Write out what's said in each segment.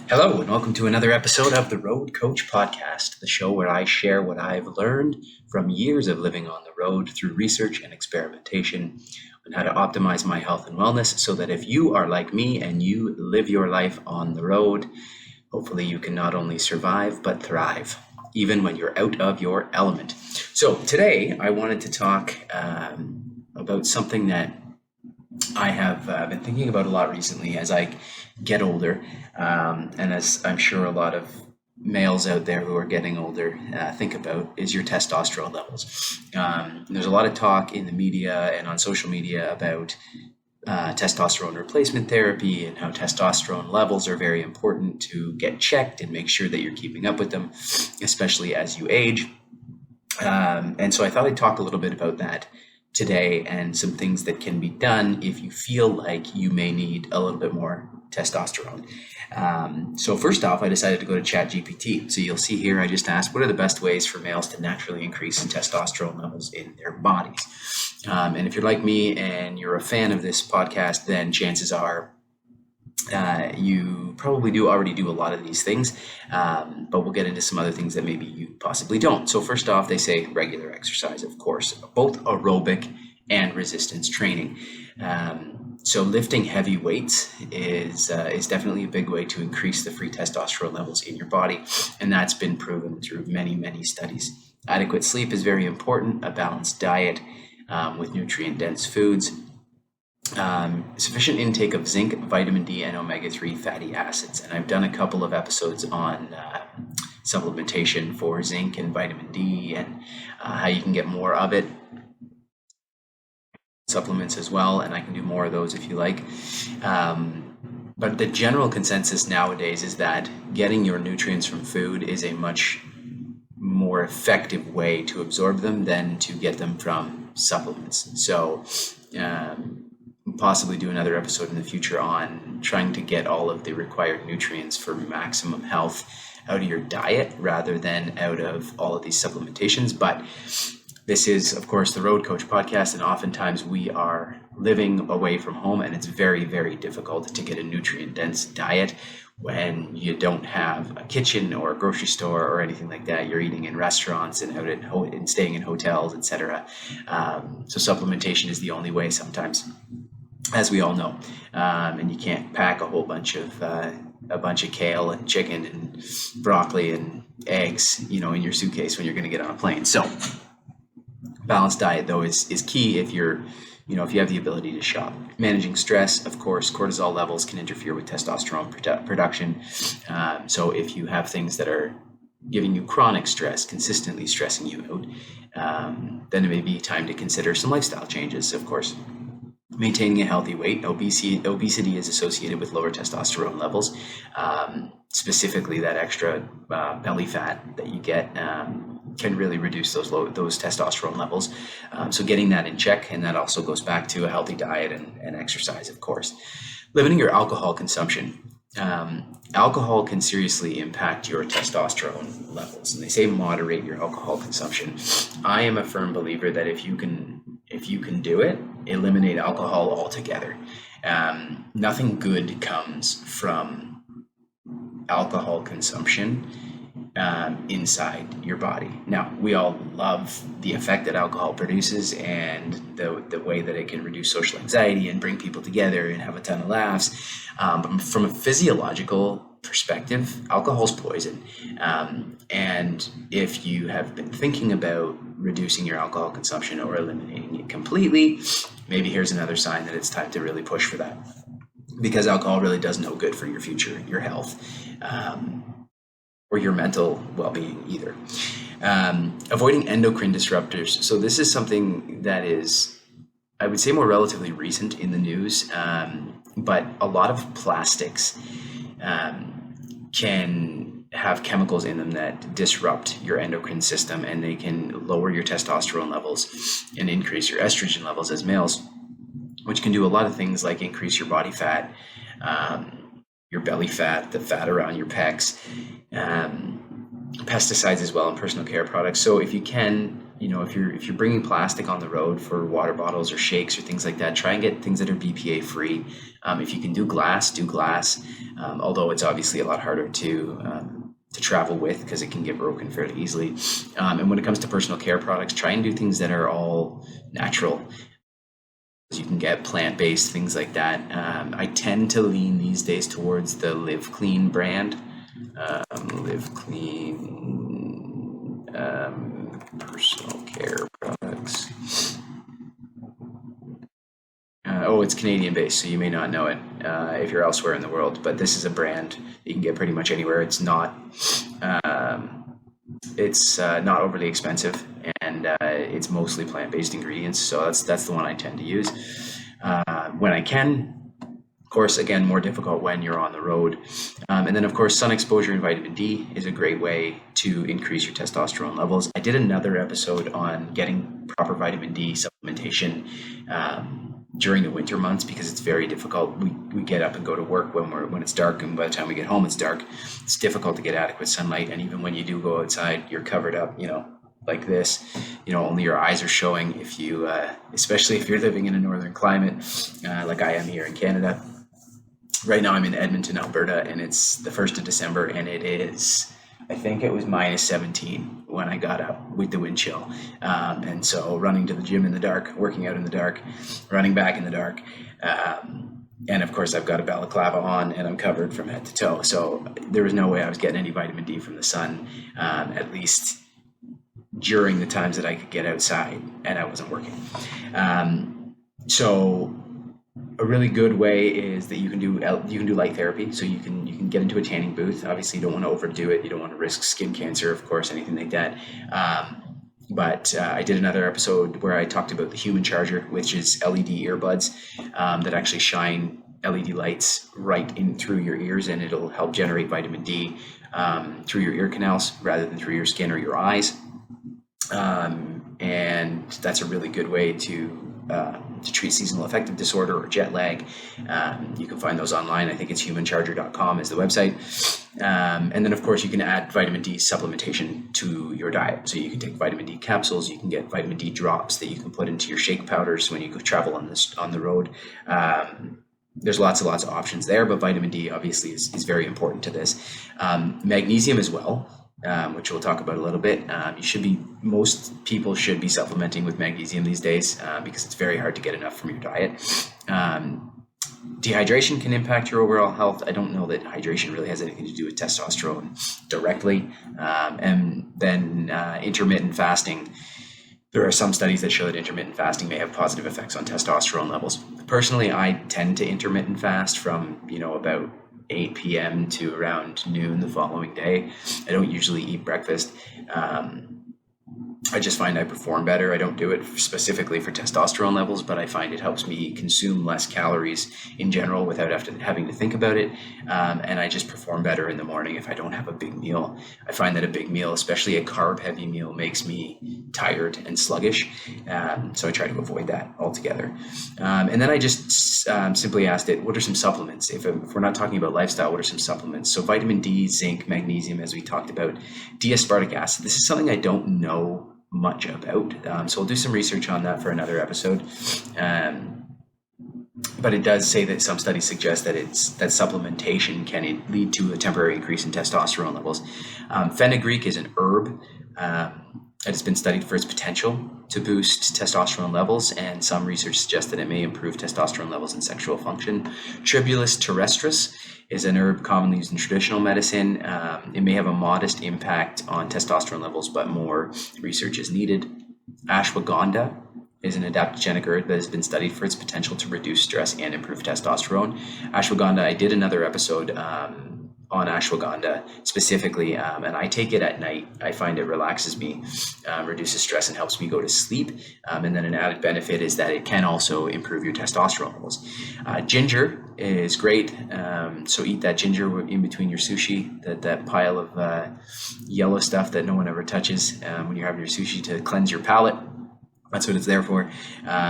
Hello, and welcome to another episode of the Road Coach Podcast, the show where I share what I've learned from years of living on the road through research and experimentation on how to optimize my health and wellness so that if you are like me and you live your life on the road, hopefully you can not only survive but thrive, even when you're out of your element. So today I wanted to talk about something that I have been thinking about a lot recently as I get older, and as I'm sure a lot of males out there who are getting older think about, is your testosterone levels. There's a lot of talk in the media and on social media about testosterone replacement therapy and how testosterone levels are very important to get checked and make sure that you're keeping up with them, especially as you age. And so I thought I'd talk a little bit about that today and some things that can be done if you feel like you may need a little bit more testosterone. So first off, I decided to go to ChatGPT. So you'll see here, I just asked, what are the best ways for males to naturally increase testosterone levels in their bodies? And if you're like me and you're a fan of this podcast, then chances are you probably already do a lot of these things, but we'll get into some other things that maybe you possibly don't. So first off, they say regular exercise, of course, both aerobic and resistance training. So lifting heavy weights is definitely a big way to increase the free testosterone levels in your body, and that's been proven through many studies. Adequate sleep is very important, a balanced diet with nutrient-dense foods, sufficient intake of zinc, vitamin D, and omega-3 fatty acids. And I've done a couple of episodes on supplementation for zinc and vitamin D and how you can get more of it. Supplements as well, and I can do more of those if you like. But the general consensus nowadays is that getting your nutrients from food is a much more effective way to absorb them than to get them from supplements. So possibly do another episode in the future on trying to get all of the required nutrients for maximum health out of your diet rather than out of all of these supplementations. But this is, of course, the Road Coach Podcast, and oftentimes we are living away from home, and it's very difficult to get a nutrient-dense diet when you don't have a kitchen or a grocery store or anything like that. You're eating in restaurants and out and staying in hotels, etc. So supplementation is the only way sometimes, as we all know. And you can't pack a whole bunch of kale and chicken and broccoli and eggs, in your suitcase when you're going to get on a plane. So balanced diet, though, is key if you're, if you have the ability to shop. Managing stress, of course, cortisol levels can interfere with testosterone production. So if you have things that are giving you chronic stress, consistently stressing you out, then it may be time to consider some lifestyle changes, of course. Maintaining a healthy weight. Obesity is associated with lower testosterone levels, specifically that extra belly fat that you get can really reduce those testosterone levels. So getting that in check, and that also goes back to a healthy diet and exercise, of course. Limiting your alcohol consumption. Alcohol can seriously impact your testosterone levels, and they say moderate your alcohol consumption. I am a firm believer that if you can do it, eliminate alcohol altogether. Nothing good comes from alcohol consumption inside your body. Now, we all love the effect that alcohol produces and the way that it can reduce social anxiety and bring people together and have a ton of laughs. But from a physiological perspective, alcohol is poison. And if you have been thinking about reducing your alcohol consumption or eliminating it completely, maybe here's another sign that it's time to really push for that, because alcohol really does no good for your future, your health, or your mental well-being either. Avoiding endocrine disruptors. So this is something that is, I would say, more relatively recent in the news, but a lot of plastics can have chemicals in them that disrupt your endocrine system, and they can lower your testosterone levels and increase your estrogen levels as males, which can do a lot of things like increase your body fat, your belly fat, the fat around your pecs, pesticides as well, and personal care products. So if you can if you're bringing plastic on the road for water bottles or shakes or things like that, try and get things that are BPA free. If you can do glass, do glass. Although it's obviously a lot harder to travel with because it can get broken fairly easily. And when it comes to personal care products, try and do things that are all natural. You can get plant-based things like that. I tend to lean these days towards the Live Clean brand. Live Clean personal care products. It's Canadian based, so you may not know it if you're elsewhere in the world, but this is a brand you can get pretty much anywhere. It's not overly expensive, and it's mostly plant-based ingredients, so that's the one I tend to use when I can. Of course, again, more difficult when you're on the road. And then, of course, sun exposure and vitamin D is a great way to increase your testosterone levels. I did another episode on getting proper vitamin D supplementation during the winter months because it's very difficult. We get up and go to work when it's dark, and by the time we get home, it's dark. It's difficult to get adequate sunlight, and even when you do go outside, you're covered up, like this. Only your eyes are showing if you, especially if you're living in a northern climate, like I am here in Canada. Right now I'm in Edmonton, Alberta, and it's the 1st of December, and it is, I think it was minus 17 when I got up with the wind chill. And so running to the gym in the dark, working out in the dark, running back in the dark. And of course I've got a balaclava on and I'm covered from head to toe. So there was no way I was getting any vitamin D from the sun, at least during the times that I could get outside and I wasn't working. So a really good way is that you can do light therapy. So you can get into a tanning booth. Obviously, you don't want to overdo it. You don't want to risk skin cancer, of course, anything like that. But I did another episode where I talked about the Human Charger, which is LED earbuds that actually shine LED lights right in through your ears, and it'll help generate vitamin D through your ear canals rather than through your skin or your eyes. And that's a really good way to treat seasonal affective disorder or jet lag. You can find those online. I think it's humancharger.com is the website. And then, of course, you can add vitamin D supplementation to your diet. So you can take vitamin D capsules. You can get vitamin D drops that you can put into your shake powders when you go travel on the road. There's lots and lots of options there, but vitamin D obviously is very important to this. Magnesium as well. Which we'll talk about a little bit. Most people should be supplementing with magnesium these days because it's very hard to get enough from your diet. Dehydration can impact your overall health. I don't know that hydration really has anything to do with testosterone directly. And then intermittent fasting. There are some studies that show that intermittent fasting may have positive effects on testosterone levels. Personally, I tend to intermittent fast from, about 8 p.m. to around noon the following day. I don't usually eat breakfast. I just find I perform better. I don't do it specifically for testosterone levels, but I find it helps me consume less calories in general without having to think about it. And I just perform better in the morning if I don't have a big meal. I find that a big meal, especially a carb-heavy meal, makes me tired and sluggish. So I try to avoid that altogether. And then I just simply asked it, what are some supplements? If we're not talking about lifestyle, what are some supplements? So vitamin D, zinc, magnesium, as we talked about, D-aspartic acid. This is something I don't know much about. So we'll do some research on that for another episode. But it does say that some studies suggest that supplementation can lead to a temporary increase in testosterone levels. Fenugreek is an herb that has been studied for its potential to boost testosterone levels, and some research suggests that it may improve testosterone levels in sexual function. Tribulus terrestris is an herb commonly used in traditional medicine. It may have a modest impact on testosterone levels, but more research is needed. Ashwagandha is an adaptogenic herb that has been studied for its potential to reduce stress and improve testosterone. Ashwagandha, I did another episode on ashwagandha specifically, and I take it at night. I find it relaxes me, reduces stress, and helps me go to sleep. And then an added benefit is that it can also improve your testosterone levels. Ginger is great, so eat that ginger in between your sushi, that pile of yellow stuff that no one ever touches when you're having your sushi to cleanse your palate. That's what it's there for.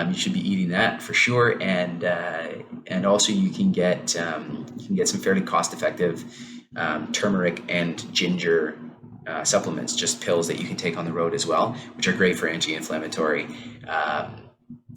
You should be eating that for sure, and also you can get some fairly cost-effective turmeric and ginger supplements, just pills that you can take on the road as well, which are great for anti-inflammatory.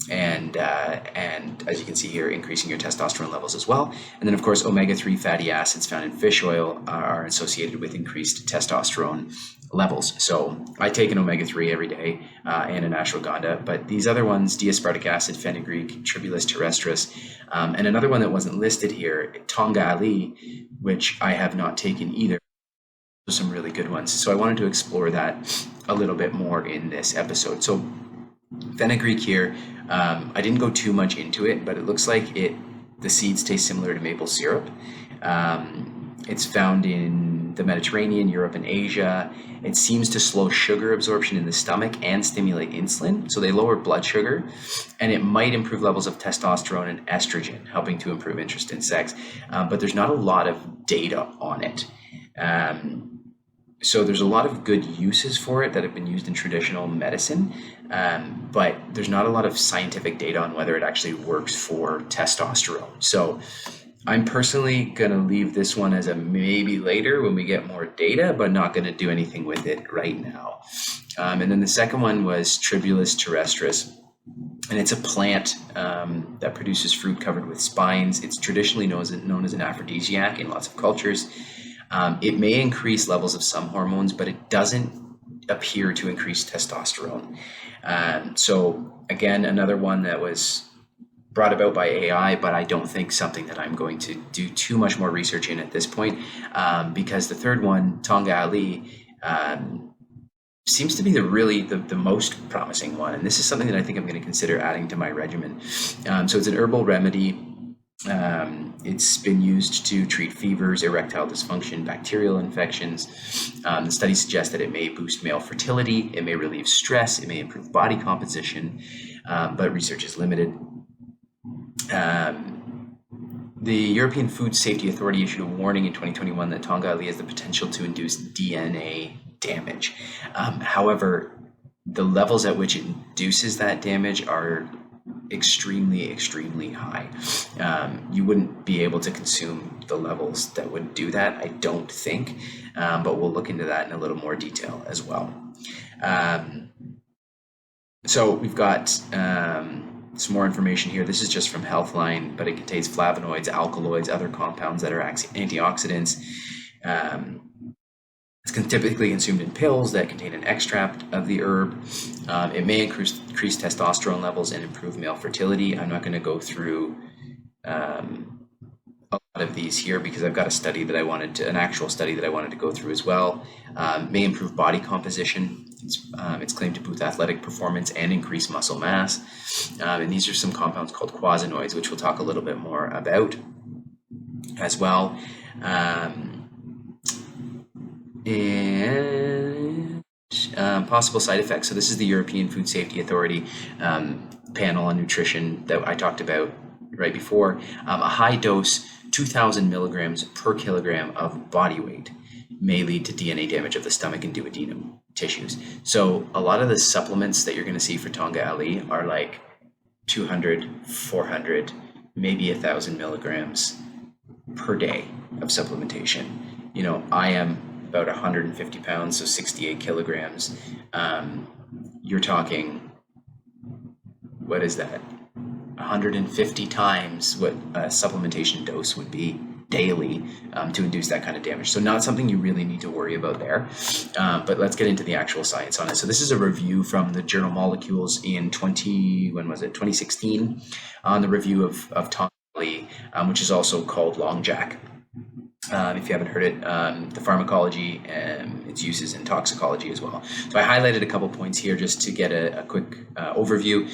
And as you can see here, increasing your testosterone levels as well. And then, of course, omega-3 fatty acids found in fish oil are associated with increased testosterone levels. So I take an omega-3 every day and an ashwagandha, but these other ones, D-aspartic acid, fenugreek, tribulus terrestris, and another one that wasn't listed here, Tongkat Ali, which I have not taken either. Some really good ones. So I wanted to explore that a little bit more in this episode. So fenugreek here, I didn't go too much into it, but it looks like the seeds taste similar to maple syrup. It's found in the Mediterranean, Europe, and Asia. It seems to slow sugar absorption in the stomach and stimulate insulin. So they lower blood sugar, and it might improve levels of testosterone and estrogen, helping to improve interest in sex. But there's not a lot of data on it. So there's a lot of good uses for it that have been used in traditional medicine, but there's not a lot of scientific data on whether it actually works for testosterone. So I'm personally going to leave this one as a maybe later when we get more data, but not going to do anything with it right now. And then the second one was Tribulus terrestris. And it's a plant that produces fruit covered with spines. It's traditionally known as an aphrodisiac in lots of cultures. It may increase levels of some hormones, but it doesn't appear to increase testosterone. So again, another one that was brought about by AI, but I don't think something that I'm going to do too much more research in at this point, because the third one, Tongkat Ali, seems to be the most promising one. And this is something that I think I'm going to consider adding to my regimen. So it's an herbal remedy. It's been used to treat fevers, erectile dysfunction, bacterial infections. The studies suggest that it may boost male fertility, it may relieve stress, it may improve body composition, but research is limited. The European Food Safety Authority issued a warning in 2021 that Tongkat Ali has the potential to induce DNA damage. However, the levels at which it induces that damage are extremely high. You wouldn't be able to consume the levels that would do that, I don't think, but we'll look into that in a little more detail as well. So we've got some more information here. This is just from Healthline, but it contains flavonoids, alkaloids, other compounds that are antioxidants. It's typically consumed in pills that contain an extract of the herb. It may increase testosterone levels and improve male fertility. I'm not going to go through a lot of these here because I've got an actual study that I wanted to go through as well. May improve body composition. It's claimed to boost athletic performance and increase muscle mass. And these are some compounds called quasinoids, which we'll talk a little bit more about as well. And possible side effects. So this is the European Food Safety Authority panel on nutrition that I talked about right before. A high dose, 2,000 milligrams per kilogram of body weight may lead to DNA damage of the stomach and duodenum tissues. So a lot of the supplements that you're going to see for Tongkat Ali are like 200, 400, maybe 1,000 milligrams per day of supplementation. You know, I am about 150 pounds, so 68 kilograms. You're talking, what is that? 150 times what a supplementation dose would be daily to induce that kind of damage. So not something you really need to worry about there. But let's get into the actual science on it. So this is a review from the journal Molecules in 2016 on the review of Tongkat Ali, which is also called Long Jack. If you haven't heard it, the pharmacology and its uses in toxicology as well. So I highlighted a couple points here just to get a quick overview.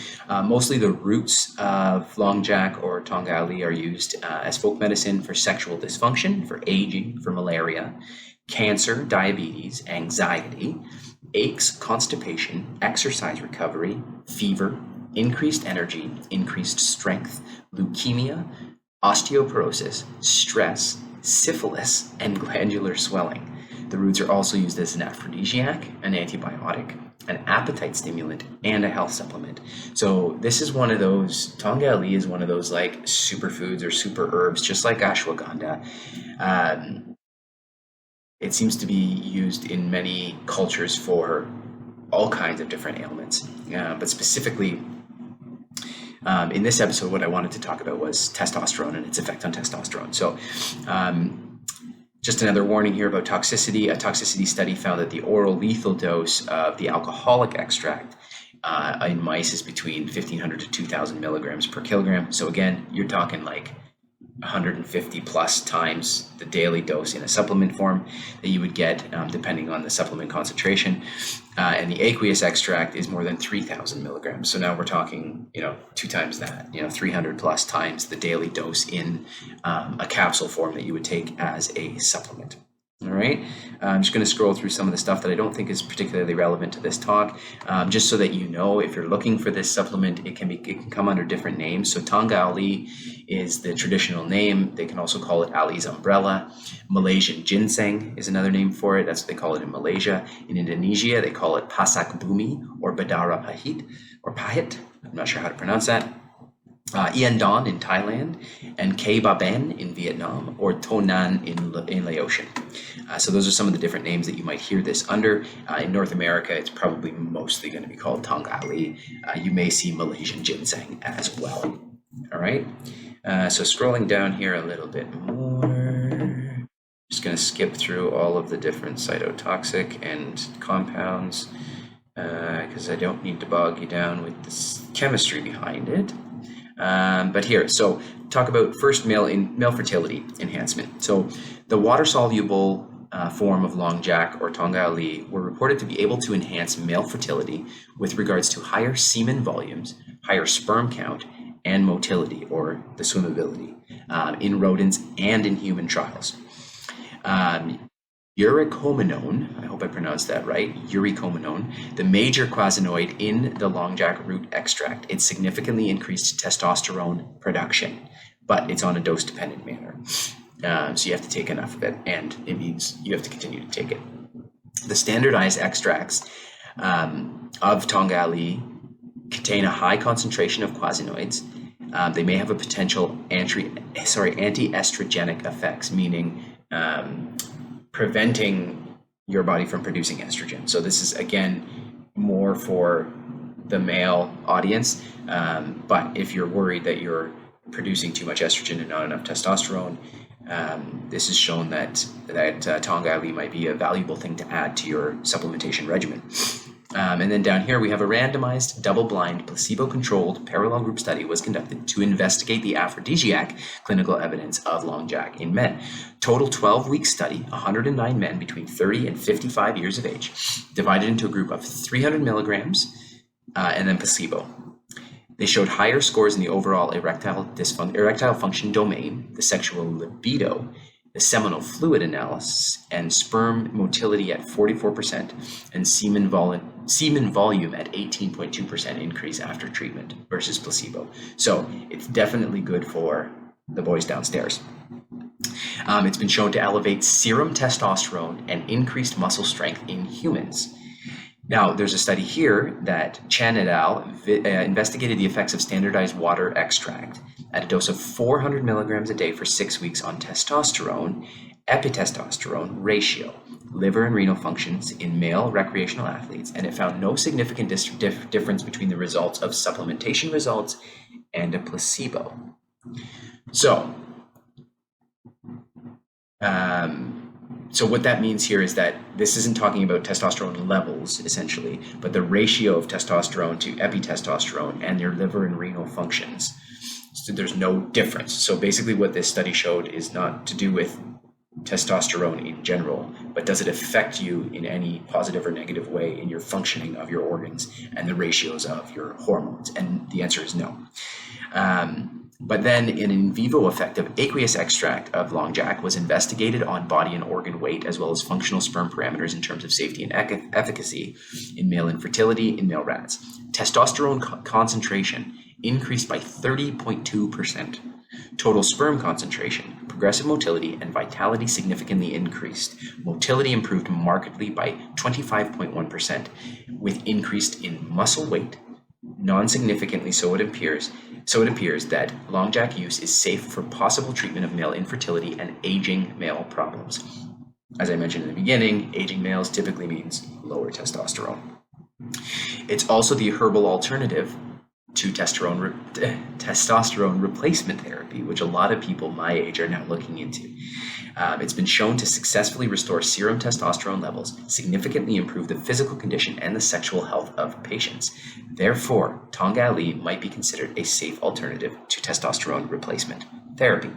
Mostly the roots of Long Jack or Tongkat Ali are used as folk medicine for sexual dysfunction, for aging, for malaria, cancer, diabetes, anxiety, aches, constipation, exercise recovery, fever, increased energy, increased strength, leukemia, osteoporosis, stress, syphilis, and glandular swelling. The roots are also used as an aphrodisiac, an antibiotic, an appetite stimulant, and a health supplement. So this is one of those, Tongkat Ali is one of those like superfoods or super herbs, just like ashwagandha. it seems to be used in many cultures for all kinds of different ailments. But specifically, in this episode, what I wanted to talk about was testosterone and its effect on testosterone. So just another warning here about toxicity. A toxicity study found that the oral lethal dose of the alcoholic extract in mice is between 1,500 to 2,000 milligrams per kilogram. So again, you're talking like 150 plus times the daily dose in a supplement form that you would get depending on the supplement concentration. And the aqueous extract is more than 3,000 milligrams. So now we're talking, 2 times that, 300 plus times the daily dose in a capsule form that you would take as a supplement. All right, I'm just going to scroll through some of the stuff that I don't think is particularly relevant to this talk, just so that you know, if you're looking for this supplement, it can come under different names. So Tongkat Ali is the traditional name. They can also call it Ali's umbrella. Malaysian ginseng is another name for it. That's what they call it in Malaysia. In Indonesia, they call it pasak bumi or badara pahit or pahit. I'm not sure how to pronounce that. Ian Don in Thailand, and K Baben in Vietnam, or Tonan in Laotian. So those are some of the different names that you might hear this under. In North America, it's probably mostly going to be called Tongkat Ali. You may see Malaysian ginseng as well. All right. So scrolling down here a little bit more, just going to skip through all of the different cytotoxic and compounds because I don't need to bog you down with the chemistry behind it. But here, so talk about first male fertility enhancement. So the water-soluble form of Long Jack or Tongkat Ali were reported to be able to enhance male fertility with regards to higher semen volumes, higher sperm count, and motility or the swimmability in rodents and in human trials. Eurycomenone, I hope I pronounced that right, eurycomenone, the major quasinoid in the long jack root extract, it significantly increased testosterone production, but it's on a dose-dependent manner. So you have to take enough of it, and it means you have to continue to take it. The standardized extracts of Tongkat Ali contain a high concentration of quasinoids. They may have a potential anti-estrogenic effects, meaning preventing your body from producing estrogen. So this is, again, more for the male audience. But if you're worried that you're producing too much estrogen and not enough testosterone, this is shown that Tongkat Ali might be a valuable thing to add to your supplementation regimen. And then down here, we have a randomized, double-blind, placebo-controlled parallel group study was conducted to investigate the aphrodisiac clinical evidence of Long Jack in men. Total 12-week study, 109 men between 30 and 55 years of age, divided into a group of 300 milligrams and then placebo. They showed higher scores in the overall erectile function domain, the sexual libido, the seminal fluid analysis, and sperm motility at 44%, and semen volume at 18.2% increase after treatment versus placebo. So it's definitely good for the boys downstairs. It's been shown to elevate serum testosterone and increased muscle strength in humans. Now, there's a study here that Chan et al. Investigated the effects of standardized water extract at a dose of 400 milligrams a day for 6 weeks on testosterone, epitestosterone ratio, liver and renal functions in male recreational athletes, and it found no significant difference between the results of supplementation results and a placebo. So what that means here is that this isn't talking about testosterone levels, essentially, but the ratio of testosterone to epitestosterone and your liver and renal functions. So there's no difference. So basically what this study showed is not to do with testosterone in general, but does it affect you in any positive or negative way in your functioning of your organs and the ratios of your hormones? And the answer is no. But then an in vivo effect of aqueous extract of Long Jack was investigated on body and organ weight, as well as functional sperm parameters in terms of safety and efficacy in male infertility in male rats. Testosterone concentration increased by 30.2%. Total sperm concentration, progressive motility, and vitality significantly increased. Motility improved markedly by 25.1%, with increased in muscle weight. Non-significantly, so it appears that Long Jack use is safe for possible treatment of male infertility and aging male problems. As I mentioned in the beginning, aging males typically means lower testosterone. It's also the herbal alternative to testosterone replacement therapy, which a lot of people my age are now looking into. It's been shown to successfully restore serum testosterone levels, significantly improve the physical condition and the sexual health of patients. Therefore, Tongkat Ali might be considered a safe alternative to testosterone replacement therapy.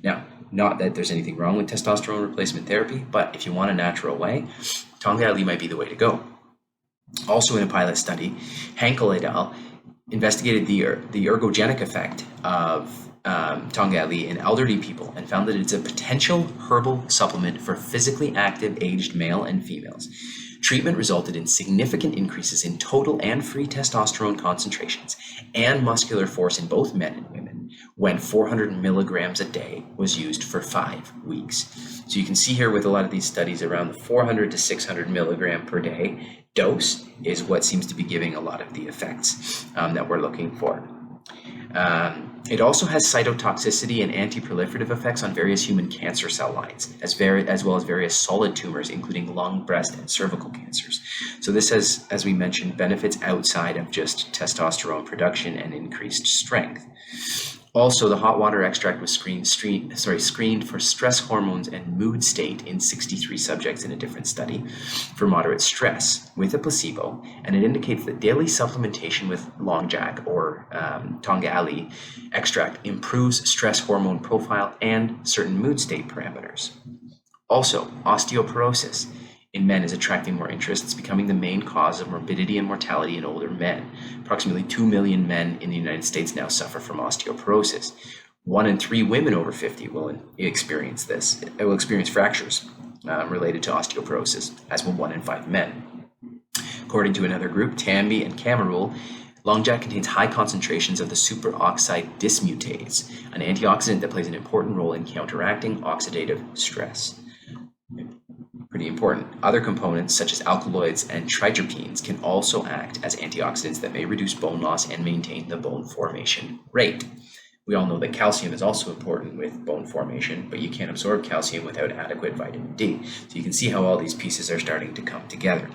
Now, not that there's anything wrong with testosterone replacement therapy, but if you want a natural way, Tongkat Ali might be the way to go. Also in a pilot study, Henkel et al. Investigated the ergogenic effect of Tongkat Ali in elderly people and found that it's a potential herbal supplement for physically active aged male and females. Treatment resulted in significant increases in total and free testosterone concentrations and muscular force in both men and women when 400 milligrams a day was used for 5 weeks. So you can see here with a lot of these studies around the 400 to 600 milligram per day dose is what seems to be giving a lot of the effects that we're looking for. It also has cytotoxicity and anti-proliferative effects on various human cancer cell lines, as well as various solid tumors, including lung, breast, and cervical cancers. So this has, as we mentioned, benefits outside of just testosterone production and increased strength. Also, the hot water extract was screened for stress hormones and mood state in 63 subjects in a different study for moderate stress with a placebo, and it indicates that daily supplementation with Long Jack or Tongkat Ali extract improves stress hormone profile and certain mood state parameters. Also, osteoporosis in men is attracting more interest. It's becoming the main cause of morbidity and mortality in older men. Approximately 2 million men in the United States now suffer from osteoporosis. 1 in 3 women over 50 will experience this. It will experience fractures related to osteoporosis, as will 1 in 5 men. According to another group, Tambi and Camerul, Long Jack contains high concentrations of the superoxide dismutase, an antioxidant that plays an important role in counteracting oxidative stress. Pretty important. Other components such as alkaloids and triterpenes can also act as antioxidants that may reduce bone loss and maintain the bone formation rate. We all know that calcium is also important with bone formation, but you can't absorb calcium without adequate vitamin D. So you can see how all these pieces are starting to come together.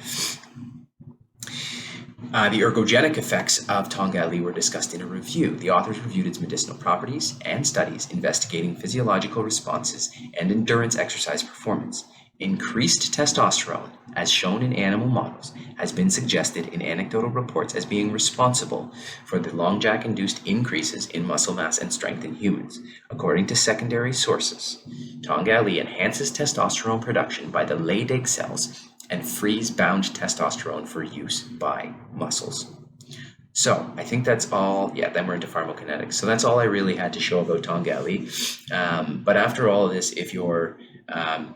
The ergogenic effects of Tongkat Ali were discussed in a review. The authors reviewed its medicinal properties and studies investigating physiological responses and endurance exercise performance. Increased testosterone, as shown in animal models, has been suggested in anecdotal reports as being responsible for the Long Jack-induced increases in muscle mass and strength in humans. According to secondary sources, Tongkat Ali enhances testosterone production by the Leydig cells and frees bound testosterone for use by muscles. So I think that's all. Then we're into pharmacokinetics. So that's all I really had to show about Tongkat Ali. But after all of this, if you're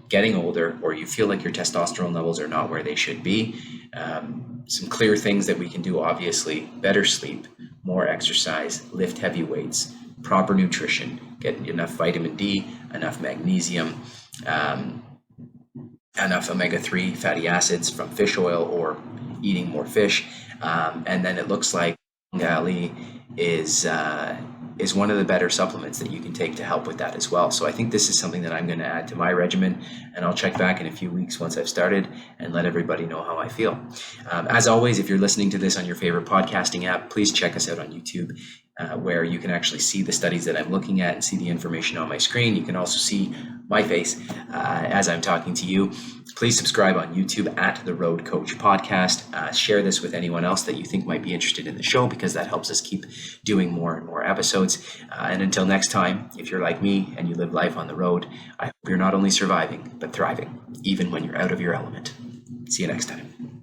getting older or you feel like your testosterone levels are not where they should be, some clear things that we can do, obviously: better sleep, more exercise, lift heavy weights, proper nutrition, get enough vitamin D, enough magnesium, enough omega-3 fatty acids from fish oil or eating more fish. And then it looks like Tongkat Ali is one of the better supplements that you can take to help with that as well. So I think this is something that I'm going to add to my regimen, and I'll check back in a few weeks once I've started and let everybody know how I feel. As always, if you're listening to this on your favorite podcasting app, please check us out on YouTube, where you can actually see the studies that I'm looking at and see the information on my screen. You can also see my face as I'm talking to you. Please subscribe on YouTube at The Road Coach Podcast. Share this with anyone else that you think might be interested in the show, because that helps us keep doing more and more episodes. And until next time, if you're like me and you live life on the road, I hope you're not only surviving, but thriving, even when you're out of your element. See you next time.